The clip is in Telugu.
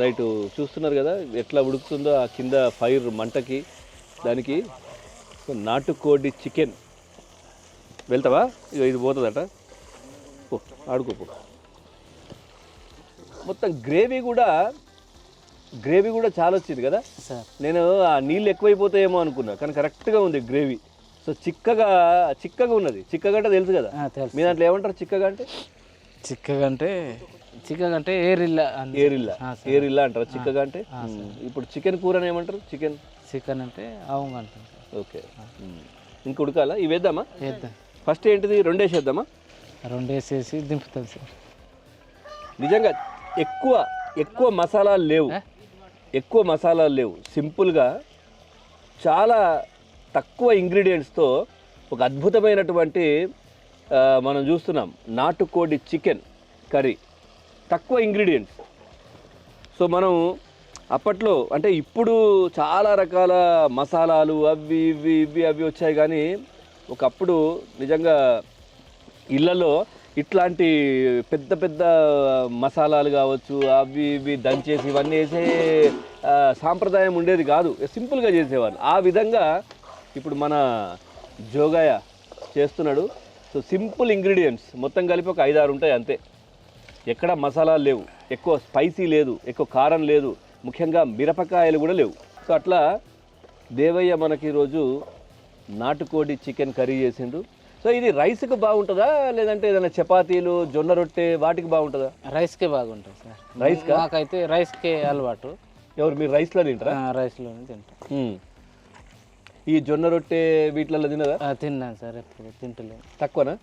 రైట్, చూస్తున్నారు కదా ఎట్లా ఉడుకుతుందో ఆ కింద ఫైర్ మంటకి దానికి. సో నాటుకోడి చికెన్. వెళ్తావా? ఇక ఇది పోతుందట. పో ఆడుకోపో. మొత్తం గ్రేవీ కూడా చాలా వచ్చింది కదా సార్. నేను ఆ నీళ్ళు ఎక్కువైపోతాయేమో అనుకున్నా, కానీ కరెక్ట్గా ఉంది గ్రేవీ. సో చిక్కగా ఉన్నది. చిక్కగా అంటే తెలుసు కదా, తెలుసు. మీ దాంట్లో ఏమంటారు చిక్కగా అంటే? చిక్కగా అంటే ఏరిల్లా ఏరిల్లా అంటారు చిక్కగా అంటే. ఇప్పుడు చికెన్ కూరని ఏమంటారు? చికెన్ అంటే అవును అంటారు. ఓకే, ఇంక ఉడకాలా? ఇవి వేద్దామా? వేద్దాం. ఫస్ట్ ఏంటిది, 2 వేసేద్దామా? 2 వేసేసి దింపుతాం సార్. నిజంగా ఎక్కువ మసాలాలు లేవు. సింపుల్గా చాలా తక్కువ ఇంగ్రీడియంట్స్తో ఒక అద్భుతమైనటువంటి మనం చూస్తున్నాం నాటుకోడి చికెన్ కర్రీ. తక్కువ ఇంగ్రీడియంట్స్. సో మనం అప్పట్లో అంటే ఇప్పుడు చాలా రకాల మసాలాలు అవి ఇవి వచ్చాయి, కానీ ఒకప్పుడు నిజంగా ఇళ్ళలో ఇట్లాంటి పెద్ద పెద్ద మసాలాలు కావచ్చు అవి ఇవి దంచేసి ఇవన్నీ వేసే సాంప్రదాయం ఉండేది కాదు. సింపుల్గా చేసేవాళ్ళు. ఆ విధంగా ఇప్పుడు మన జోగయ్య చేస్తున్నాడు. సో సింపుల్ ఇంగ్రీడియంట్స్ మొత్తం కలిపి ఒక 5-6 ఉంటాయి అంతే. ఎక్కడ మసాలాలు లేవు, ఎక్కువ స్పైసీ లేదు, ఎక్కువ కారం లేదు, ముఖ్యంగా మిరపకాయలు కూడా లేవు. సో అట్లా దేవయ్య మనకి ఈరోజు నాటుకోడి చికెన్ కర్రీ చేసిండు. సో ఇది రైస్కి బాగుంటుందా లేదంటే ఏదైనా చపాతీలు జొన్న రొట్టె వాటికి బాగుంటుందా? రైస్కే బాగుంటుంది సార్. రైస్కా? నాకైతే రైస్కే అలవాటు. ఎవరు మీరు రైస్లో తింటారా? రైస్లోనే తింటాం. ఈ జొన్న రొట్టె వీటిలలో తినదా? తిన్నాను సార్, ఎప్పుడు తింటలేదు. తక్కువనా?